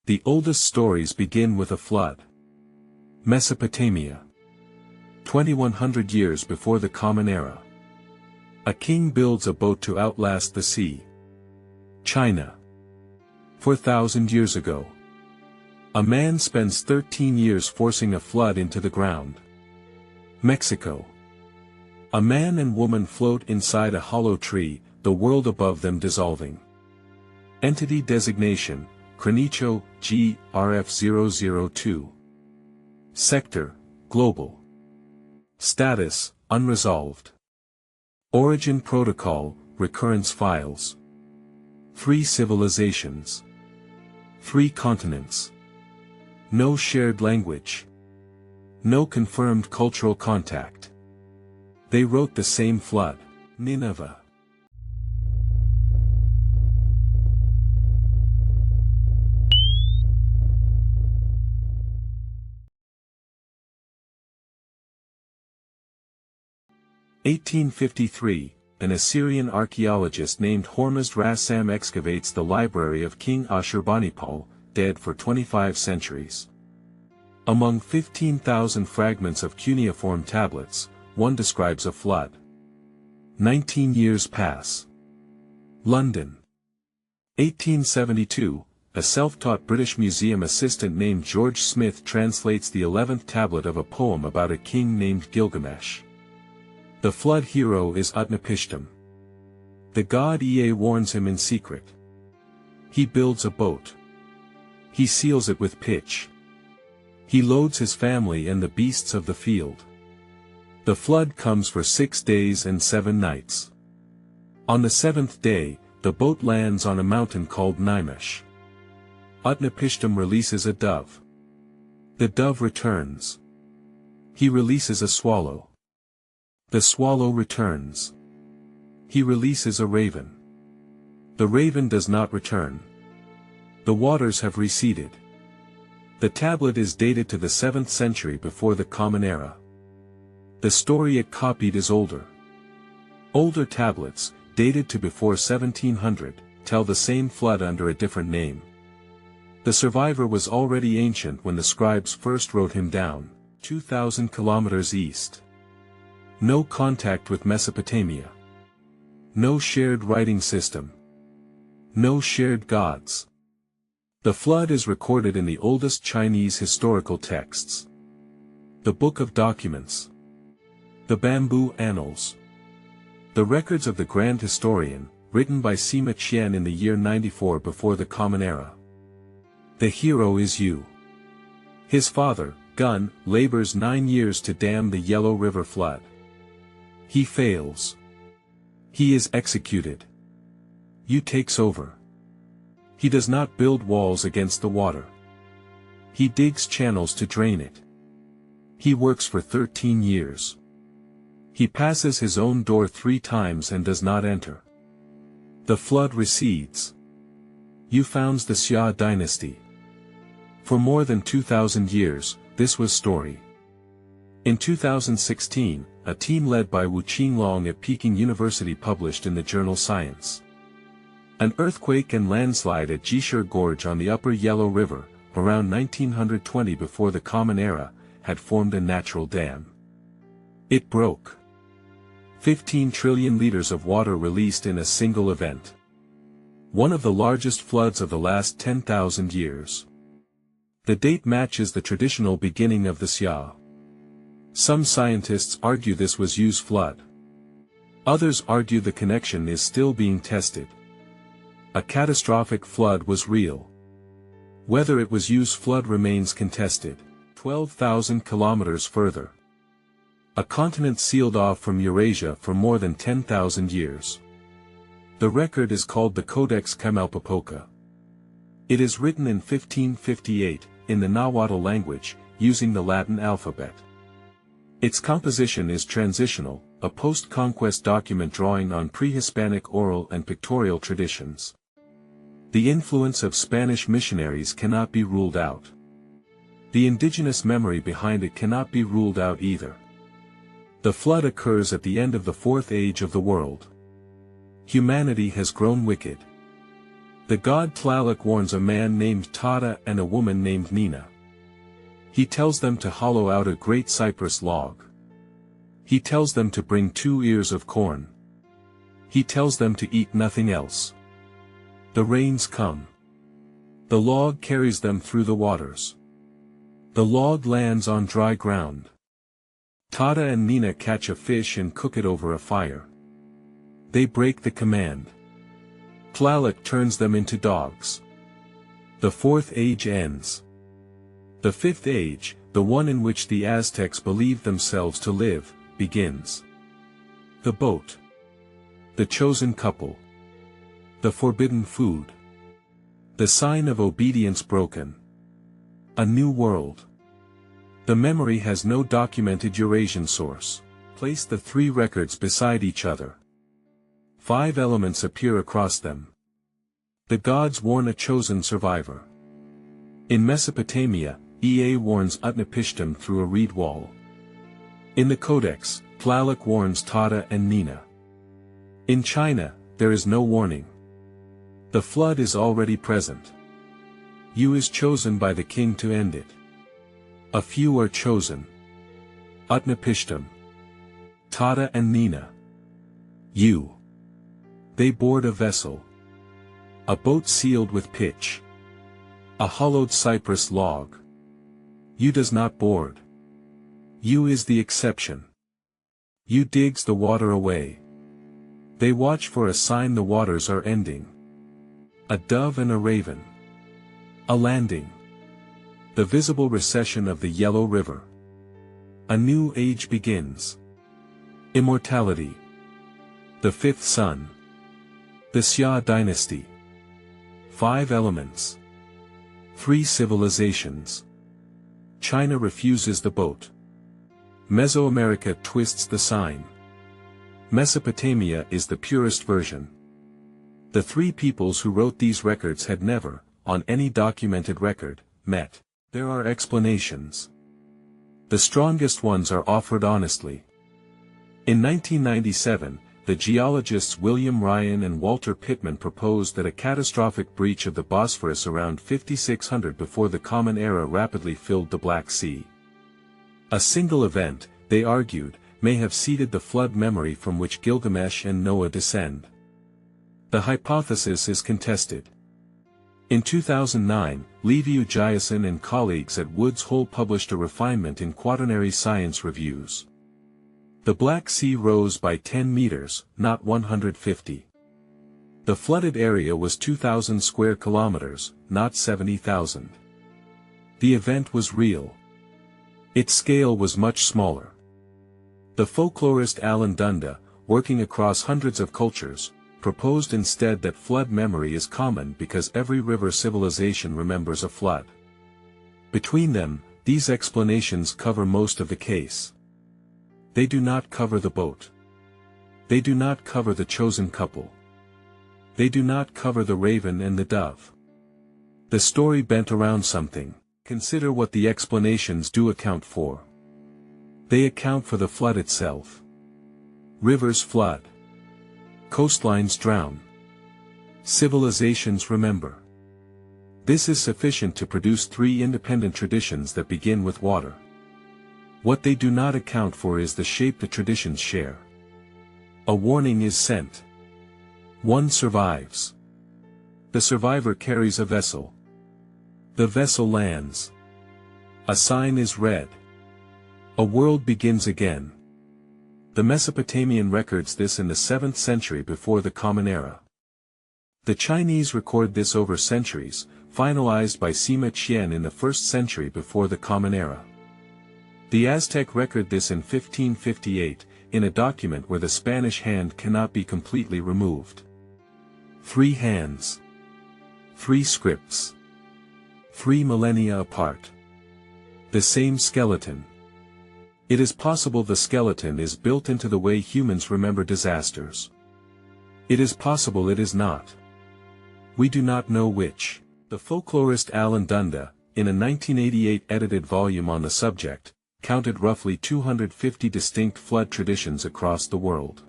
The oldest stories begin with a flood. Mesopotamia. 2100 years before the Common Era. A king builds a boat to outlast the sea. China. 4,000 years ago. A man spends 13 years forcing a flood into the ground. Mexico. A man and woman float inside a hollow tree, the world above them dissolving. Entity designation, Chronoecho, GRF002. Sector, global. Status, unresolved. Origin protocol, recurrence files. 3 civilizations. 3 continents. No shared language. No confirmed cultural contact. They wrote the same flood. Nineveh. (1853), an Assyrian archaeologist named Hormuzd Rassam excavates the library of King Ashurbanipal, dead for 25 centuries. Among 15,000 fragments of cuneiform tablets, one describes a flood. 19 years pass. London. 1872, a self-taught British museum assistant named George Smith translates the 11th tablet of a poem about a king named Gilgamesh. The flood hero is Utnapishtim. The god Ea warns him in secret. He builds a boat. He seals it with pitch. He loads his family and the beasts of the field. The flood comes for 6 days and 7 nights. On the 7th day, the boat lands on a mountain called Nineveh. Utnapishtim releases a dove. The dove returns. He releases a swallow. The swallow returns. He releases a raven. The raven does not return. The waters have receded. The tablet is dated to the 7th century before the Common Era. The story it copied is older. Older tablets, dated to before 1700, tell the same flood under a different name. The survivor was already ancient when the scribes first wrote him down, 2,000 kilometers east. No contact with Mesopotamia. No shared writing system. No shared gods. The flood is recorded in the oldest Chinese historical texts. The Book of Documents. The Bamboo Annals. The records of the Grand Historian, written by Sima Qian in the year 94 before the Common Era. The hero is Yu. His father, Gun, labors 9 years to dam the Yellow River flood. He fails. He is executed. Yu takes over. He does not build walls against the water. He digs channels to drain it. He works for 13 years. He passes his own door 3 times and does not enter. The flood recedes. Yu founds the Xia dynasty. For more than 2,000 years, this was story. In 2016, a team led by Wu Qinglong at Peking University published in the journal Science. An earthquake and landslide at Jishur Gorge on the upper Yellow River, around 1920 before the Common Era, had formed a natural dam. It broke. 15 trillion liters of water released in a single event. One of the largest floods of the last 10,000 years. The date matches the traditional beginning of the Xia. Some scientists argue this was Yu's flood. Others argue the connection is still being tested. A catastrophic flood was real. Whether it was Yu's flood remains contested. 12,000 kilometers further. A continent sealed off from Eurasia for more than 10,000 years. The record is called the Codex Camalpopoca. It is written in 1558, in the Nahuatl language, using the Latin alphabet. Its composition is transitional, a post-conquest document drawing on pre-Hispanic oral and pictorial traditions. The influence of Spanish missionaries cannot be ruled out. The indigenous memory behind it cannot be ruled out either. The flood occurs at the end of the 4th age of the world. Humanity has grown wicked. The god Tlaloc warns a man named Tada and a woman named Nina. He tells them to hollow out a great cypress log. He tells them to bring 2 ears of corn. He tells them to eat nothing else. The rains come. The log carries them through the waters. The log lands on dry ground. Tada and Nina catch a fish and cook it over a fire. They break the command. Tlaloc turns them into dogs. The 4th age ends. The 5th age, the one in which the Aztecs believed themselves to live, begins. The boat. The chosen couple. The forbidden food. The sign of obedience broken. A new world. The memory has no documented Eurasian source. Place the 3 records beside each other. 5 elements appear across them. The gods warn a chosen survivor. In Mesopotamia, Ea warns Utnapishtim through a reed wall. In the Codex, Tlaloc warns Tada and Nina. In China, there is no warning. The flood is already present. Yu is chosen by the king to end it. A few are chosen. Utnapishtim, Tada and Nina. Yu. They board a vessel. A boat sealed with pitch. A hollowed cypress log. Yu does not board. Yu is the exception. Yu digs the water away. They watch for a sign the waters are ending. A dove and a raven. A landing. The visible recession of the Yellow River. A new age begins. Immortality. The 5th sun. The Xia dynasty. 5 elements. 3 civilizations. China refuses the boat. Mesoamerica twists the sign. Mesopotamia is the purest version. The 3 peoples who wrote these records had never, on any documented record, met. There are explanations. The strongest ones are offered honestly. In 1997, the geologists William Ryan and Walter Pittman proposed that a catastrophic breach of the Bosphorus around 5600 before the Common Era rapidly filled the Black Sea. A single event, they argued, may have seeded the flood memory from which Gilgamesh and Noah descend. The hypothesis is contested. In 2009, Liviu Giason and colleagues at Woods Hole published a refinement in Quaternary Science Reviews. The Black Sea rose by 10 meters, not 150. The flooded area was 2,000 square kilometers, not 70,000. The event was real. Its scale was much smaller. The folklorist Alan Dunda, working across hundreds of cultures, proposed instead that flood memory is common because every river civilization remembers a flood. Between them, these explanations cover most of the case. They do not cover the boat. They do not cover the chosen couple. They do not cover the raven and the dove. The story bent around something. Consider what the explanations do account for. They account for the flood itself. Rivers flood. Coastlines drown. Civilizations remember. This is sufficient to produce 3 independent traditions that begin with water. What they do not account for is the shape the traditions share. A warning is sent. One survives. The survivor carries a vessel. The vessel lands. A sign is read. A world begins again. The Mesopotamian records this in the 7th century before the Common Era. The Chinese record this over centuries, finalized by Sima Qian in the 1st century before the Common Era. The Aztec record this in 1558, in a document where the Spanish hand cannot be completely removed. 3 hands. 3 scripts. 3 millennia apart. The same skeleton. It is possible the skeleton is built into the way humans remember disasters. It is possible it is not. We do not know which. The folklorist Alan Dunda, in a 1988 edited volume on the subject, counted roughly 250 distinct flood traditions across the world.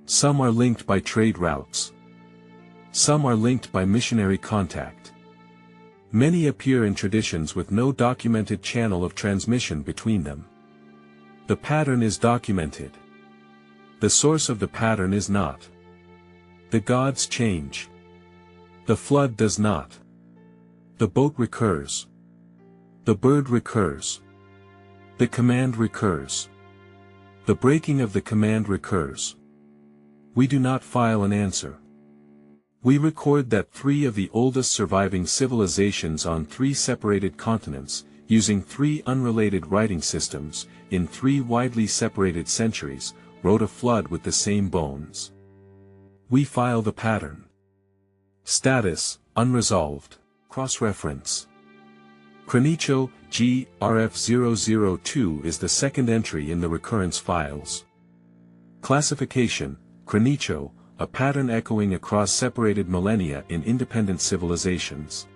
Some are linked by trade routes. Some are linked by missionary contact. Many appear in traditions with no documented channel of transmission between them. The pattern is documented. The source of the pattern is not. The gods change. The flood does not. The boat recurs. The bird recurs. The command recurs. The breaking of the command recurs. We do not file an answer. We record that 3 of the oldest surviving civilizations on 3 separated continents, using 3 unrelated writing systems, in 3 widely separated centuries, wrote a flood with the same bones. We file the pattern. Status, unresolved. Cross-reference. Chronoecho, GRF002 is the second entry in the Recurrence files. Classification, Chronoecho, a pattern echoing across separated millennia in independent civilizations.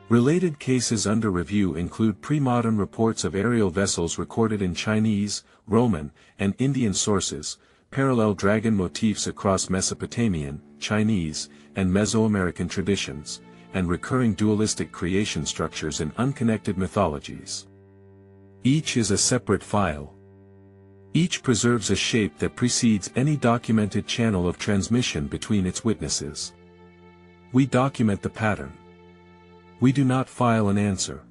Related cases under review include pre-modern reports of aerial vessels recorded in Chinese, Roman, and Indian sources, parallel dragon motifs across Mesopotamian, Chinese, and Mesoamerican traditions, and recurring dualistic creation structures in unconnected mythologies. Each is a separate file. Each preserves a shape that precedes any documented channel of transmission between its witnesses. We document the pattern. We do not file an answer.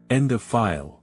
End of file.